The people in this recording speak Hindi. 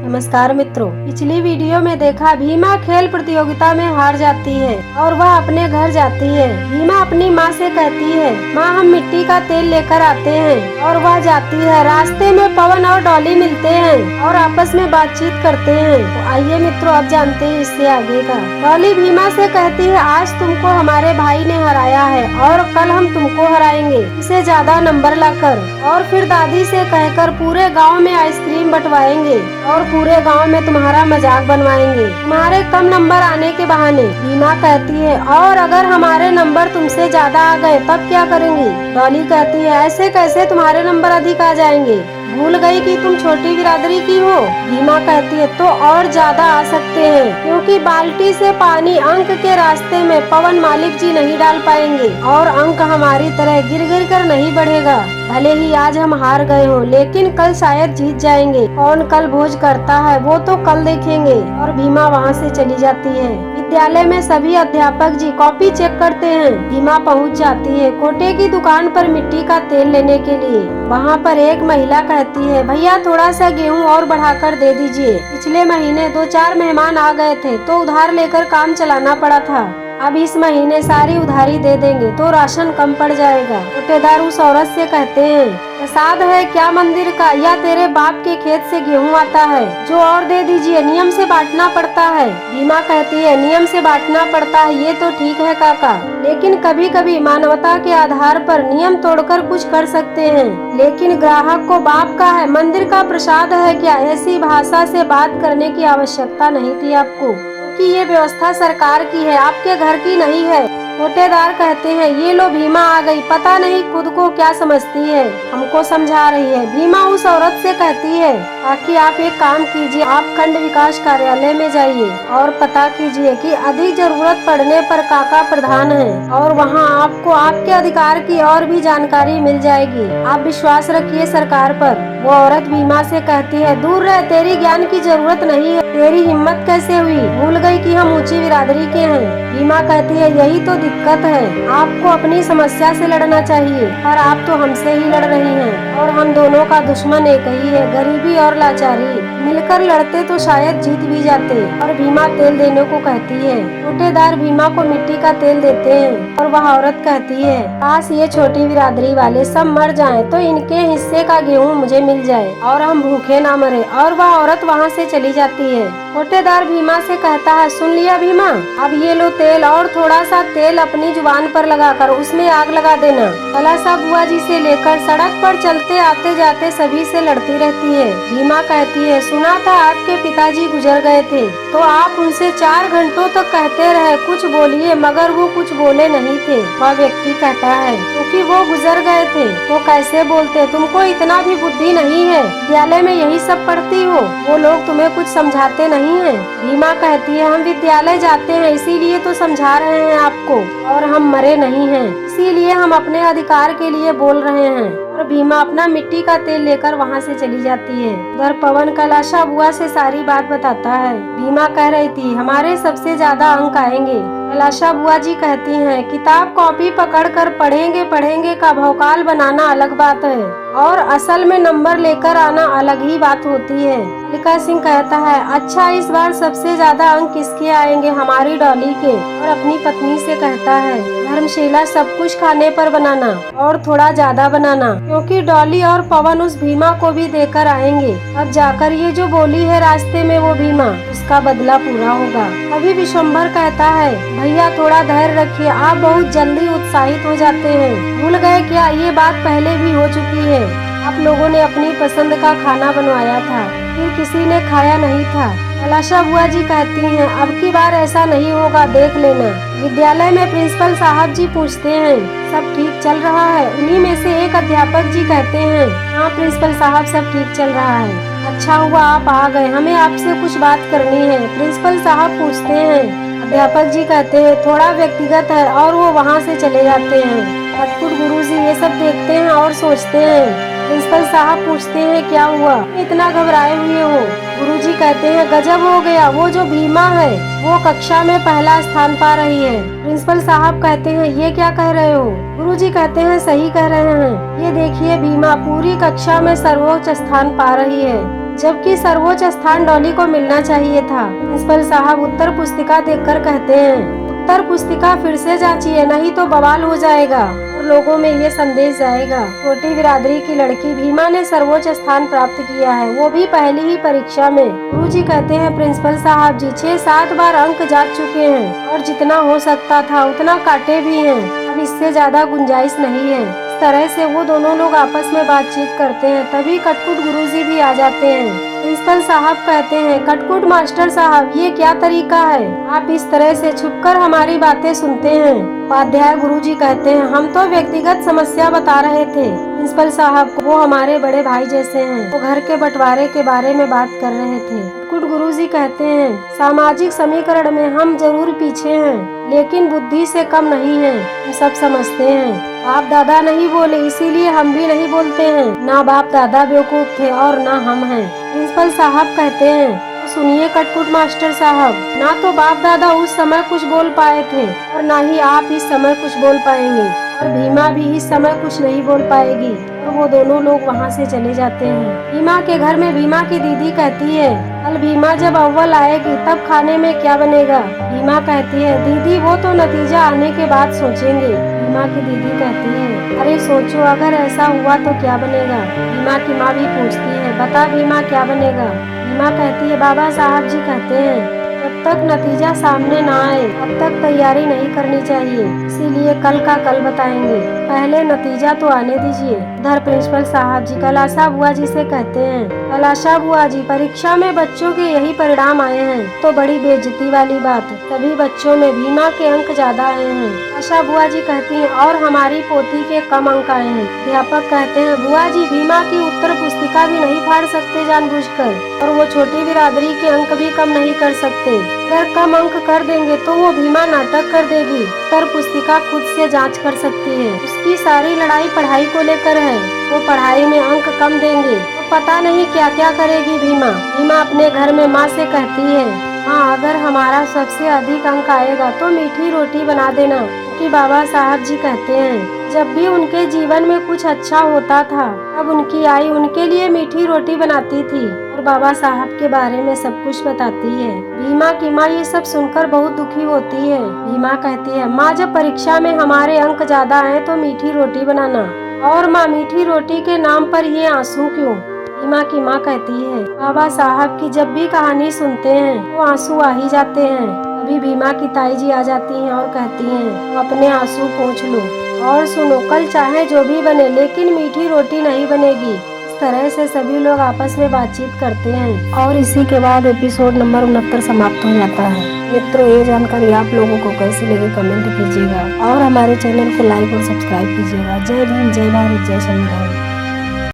नमस्कार मित्रों, पिछली वीडियो में देखा भीमा खेल प्रतियोगिता में हार जाती है और वह अपने घर जाती है। भीमा अपनी माँ से कहती है, माँ हम मिट्टी का तेल लेकर आते हैं, और वह जाती है। रास्ते में पवन और डॉली मिलते हैं और आपस में बातचीत करते हैं। तो आइए मित्रों, अब जानते हैं इससे आगे का। डॉली भीमा से कहती है, आज तुमको हमारे भाई ने हराया है और कल हम तुमको हराएंगे इसे ज्यादा नंबर लाकर। और फिर दादी से कहकर पूरे गाँव में आइसक्रीम बंटवाएंगे और पूरे गांव में तुम्हारा मजाक बनवाएंगे तुम्हारे कम नंबर आने के बहाने। भीमा कहती है, और अगर हमारे नंबर तुमसे ज्यादा आ गए तब क्या करेंगी? डॉली कहती है, ऐसे कैसे तुम्हारे नंबर अधिक आ जाएंगे? भूल गई कि तुम छोटी बिरादरी की हो? भीमा कहती है, तो और ज्यादा आ सकते हैं, क्योंकि बाल्टी से पानी अंक के रास्ते में पवन मालिक जी नहीं डाल पाएंगे और अंक हमारी तरह गिर गिर कर नहीं बढ़ेगा। भले ही आज हम हार गए हो, लेकिन कल शायद जीत जाएंगे। कौन कल भोज करता है वो तो कल देखेंगे। और भीमा वहाँ से चली जाती है। विद्यालय में सभी अध्यापक जी कॉपी चेक करते हैं। भीमा पहुँच जाती है कोटे की दुकान पर मिट्टी का तेल लेने के लिए। वहाँ पर एक महिला कहती है, भैया थोड़ा सा गेहूँ और बढ़ाकर दे दीजिए। पिछले महीने 2-4 मेहमान आ गए थे तो उधार लेकर काम चलाना पड़ा था। अब इस महीने सारी उधारी दे देंगे तो राशन कम पड़ जाएगा। कोटेदार उस औरत से कहते हैं, प्रसाद है क्या मंदिर का, या तेरे बाप के खेत से गेहूं आता है? जो और दे दीजिए, नियम से बांटना पड़ता है। भीमा कहती है, नियम से बांटना पड़ता है ये तो ठीक है काका, लेकिन कभी कभी मानवता के आधार पर नियम तोड़कर कुछ कर सकते हैं। लेकिन ग्राहक को बाप का है, मंदिर का प्रसाद है क्या, ऐसी भाषा से बात करने की आवश्यकता नहीं थी आपको, कि ये व्यवस्था सरकार की है, आपके घर की नहीं है। कोटेदार कहते हैं, ये लो भीमा आ गई, पता नहीं खुद को क्या समझती है, हमको समझा रही है। भीमा उस औरत से कहती है, ताकि आप एक काम कीजिए, आप खंड विकास कार्यालय में जाइए और पता कीजिए कि अधिक जरूरत पड़ने पर काका प्रधान है, और वहाँ आपको आपके अधिकार की और भी जानकारी मिल जाएगी। आप विश्वास रखिए सरकार पर। वो औरत भीमा से कहती है, दूर रह, तेरी ज्ञान की जरूरत नहीं है, तेरी हिम्मत कैसे हुई, भूल गई कि हम ऊंची बिरादरी के हैं। भीमा कहती है, यही तो दिक्कत है, आपको अपनी समस्या से लड़ना चाहिए, पर आप तो हमसे ही लड़ रही हैं, और हम दोनों का दुश्मन एक ही है, गरीबी और लाचारी। मिलकर लड़ते तो शायद जीत भी जाते। और भीमा तेल देने को कहती है। कोटेदार भीमा को मिट्टी का तेल देते हैं और वह औरत कहती है, काश ये छोटी बिरादरी वाले सब मर जाएं तो इनके हिस्से का गेहूँ मुझे मिल जाए और हम भूखे ना मरे। और वह औरत वहाँ से चली जाती है। कोटेदार भीमा से कहता है, सुन लिया भीमा, अब ये लो तेल, और थोड़ा सा तेल अपनी जुबान पर लगाकर उसमें आग लगा देना। कलासा बुआ जी से लेकर सड़क पर चलते आते जाते सभी से लड़ती रहती है। भीमा कहती है, सुना था आपके पिताजी गुजर गए थे, तो आप उनसे 4 घंटों तक कहते रहे कुछ बोलिए, मगर वो कुछ बोले नहीं थे। वह व्यक्ति कहता है, क्योंकि वो गुजर गए थे तो कैसे बोलते, तुमको इतना भी बुद्धि नहीं है, विद्यालय में यही सब पढ़ती हो, वो लोग तुम्हें कुछ समझाते नहीं है। भीमा कहती है, हम विद्यालय जाते हैं इसीलिए तो समझा रहे हैं आपको, और हम मरे नहीं हैं, इसीलिए हम अपने अधिकार के लिए बोल रहे हैं। और भीमा अपना मिट्टी का तेल लेकर वहाँ से चली जाती है। उधर पवन कैलाशा बुआ से सारी बात बताता है। भीमा कह रही थी, हमारे सबसे ज्यादा अंक आएंगे। कैलाशा बुआ जी कहती हैं, किताब कॉपी पकड़कर पढ़ेंगे पढ़ेंगे का भौकाल बनाना अलग बात है, और असल में नंबर लेकर आना अलग ही बात होती है। मल्लिका सिंह कहता है, अच्छा इस बार सबसे ज्यादा अंक किसके आएंगे? हमारी डॉली के। और अपनी पत्नी से कहता है, धर्मशिला सब कुछ खाने पर बनाना और थोड़ा ज्यादा बनाना, क्योंकि डॉली और पवन उस भीमा को भी देकर आएंगे। अब जाकर ये जो बोली है रास्ते में वो भीमा, उसका बदला पूरा होगा। अभी विश्वम्भर कहता है, भैया थोड़ा धैर्य रखिए, आप बहुत जल्दी उत्साहित हो जाते हैं, भूल गए क्या ये बात पहले भी हो चुकी है, आप लोगों ने अपनी पसंद का खाना बनवाया था, फिर किसी ने खाया नहीं था। कैलाशा बुआ जी कहती हैं, अब की बार ऐसा नहीं होगा, देख लेना। विद्यालय में प्रिंसिपल साहब जी पूछते हैं, सब ठीक चल रहा है? उन्हीं में से एक अध्यापक जी कहते हैं, हाँ प्रिंसिपल साहब सब ठीक चल रहा है। अच्छा हुआ आप आ गए, हमें आपसे कुछ बात करनी है, प्रिंसिपल साहब पूछते हैं। अध्यापक जी कहते हैं, थोड़ा व्यक्तिगत है, और वो वहाँ से चले जाते हैं। भटकुट गुरुजी ये सब देखते हैं और सोचते हैं। प्रिंसिपल साहब पूछते हैं, क्या हुआ, इतना घबराए हुए हो? गुरुजी कहते हैं, गजब हो गया, वो जो भीमा है वो कक्षा में पहला स्थान पा रही है। प्रिंसिपल साहब कहते हैं, ये क्या कह रहे हो? गुरुजी कहते हैं, सही कह रहे हैं, ये देखिए भीमा पूरी कक्षा में सर्वोच्च स्थान पा रही है। जबकि सर्वोच्च स्थान डॉली को मिलना चाहिए था। प्रिंसिपल साहब उत्तर पुस्तिका देखकर कहते हैं, उत्तर पुस्तिका फिर से जांचिए, नहीं तो बवाल हो जाएगा और लोगों में ये संदेश जाएगा। छोटी बिरादरी की लड़की भीमा ने सर्वोच्च स्थान प्राप्त किया है, वो भी पहली ही परीक्षा में। गुरुजी कहते हैं, प्रिंसिपल साहब जी 6-7 बार अंक जांच चुके हैं और जितना हो सकता था उतना काटे भी हैं। अब इससे ज्यादा गुंजाइश नहीं है। इस तरह से वो दोनों लोग आपस में बातचीत करते हैं। तभी कटकुट गुरुजी भी आ जाते हैं। प्रिंसिपल साहब कहते हैं, कटकुट मास्टर साहब, ये क्या तरीका है? आप इस तरह से छुपकर हमारी बातें सुनते हैं। उपाध्याय गुरुजी कहते हैं, हम तो व्यक्तिगत समस्या बता रहे थे प्रिंसिपल साहब को, वो हमारे बड़े भाई जैसे हैं। वो घर के बंटवारे के बारे में बात कर रहे थे। कटकुट गुरुजी कहते हैं, सामाजिक समीकरण में हम जरूर पीछे हैं, लेकिन बुद्धि से कम नहीं है, हम सब समझते हैं। बाप दादा नहीं बोले, इसीलिए हम भी नहीं बोलते हैं। ना बाप दादा बेवकूफ थे और ना हम हैं। प्रिंसिपल साहब कहते हैं, सुनिए कटकुट मास्टर साहब, ना तो बाप दादा उस समय कुछ बोल पाए थे और ना ही आप इस समय कुछ बोल पाएंगे, और भीमा भी इस समय कुछ नहीं बोल पाएगी। और वो दोनों लोग वहाँ से चले जाते हैं। भीमा के घर में भीमा की दीदी कहती है, कल भीमा जब अव्वल आएगी तब खाने में क्या बनेगा? भीमा कहती है, दीदी वो तो नतीजा आने के बाद सोचेंगे। भीमा की दीदी कहती है, अरे सोचो, अगर ऐसा हुआ तो क्या बनेगा? भीमा की माँ भी पूछती है, बता भीमा क्या बनेगा? भीमा कहती है, बाबा साहब जी कहते हैं, जब तक नतीजा सामने ना आए तब तक तैयारी नहीं करनी चाहिए, इसीलिए कल का कल बताएंगे, पहले नतीजा तो आने दीजिए। इधर प्रिंसिपल साहब जी कलाशा बुआ जी से कहते हैं, कलाशा बुआ जी, परीक्षा में बच्चों के यही परिणाम आए हैं, तो बड़ी बेइज्जती वाली बात। सभी बच्चों में भीमा के अंक ज्यादा आए हैं। कलाशा बुआ जी कहती हैं, और हमारी पोती के कम अंक आए हैं। अध्यापक कहते हैं, बुआ जी भीमा की उत्तर पुस्तिका भी नहीं फाड़ सकते जानबूझकर, और वो छोटी बिरादरी के अंक भी कम नहीं कर सकते। अगर कम अंक कर देंगे तो वो भीमा नाटक कर देगी। उत्तर पुस्तिका खुद से जांच कर सकती है। उसकी सारी लड़ाई पढ़ाई को लेकर है। वो पढ़ाई में अंक कम देंगे तो पता नहीं क्या क्या करेगी भीमा। भीमा अपने घर में माँ से कहती है, हाँ अगर हमारा सबसे अधिक अंक आएगा तो मीठी रोटी बना देना, क्योंकि बाबा साहब जी कहते हैं जब भी उनके जीवन में कुछ अच्छा होता था तब उनकी आई उनके लिए मीठी रोटी बनाती थी और बाबा साहब के बारे में सब कुछ बताती है। भीमा की माँ ये सब सुनकर बहुत दुखी होती है। भीमा कहती है, माँ जब परीक्षा में हमारे अंक ज्यादा आए तो मीठी रोटी बनाना। और माँ मीठी रोटी के नाम पर ये आंसू क्यों? भीमा की माँ कहती है, बाबा साहब की जब भी कहानी सुनते हैं वो आंसू आ ही जाते हैं। अभी भीमा की ताई जी आ जाती हैं और कहती हैं, अपने आंसू पोंछ लो और सुनो, कल चाहे जो भी बने लेकिन मीठी रोटी नहीं बनेगी। इस तरह से सभी लोग आपस में बातचीत करते हैं और इसी के बाद एपिसोड नंबर 69 समाप्त हो जाता है। मित्रों, ये जानकारी आप लोगों को कैसी लगी कमेंट कीजिएगा और हमारे चैनल को लाइक और सब्सक्राइब कीजिएगा। जय भीम, जय भारत, जय संविधान।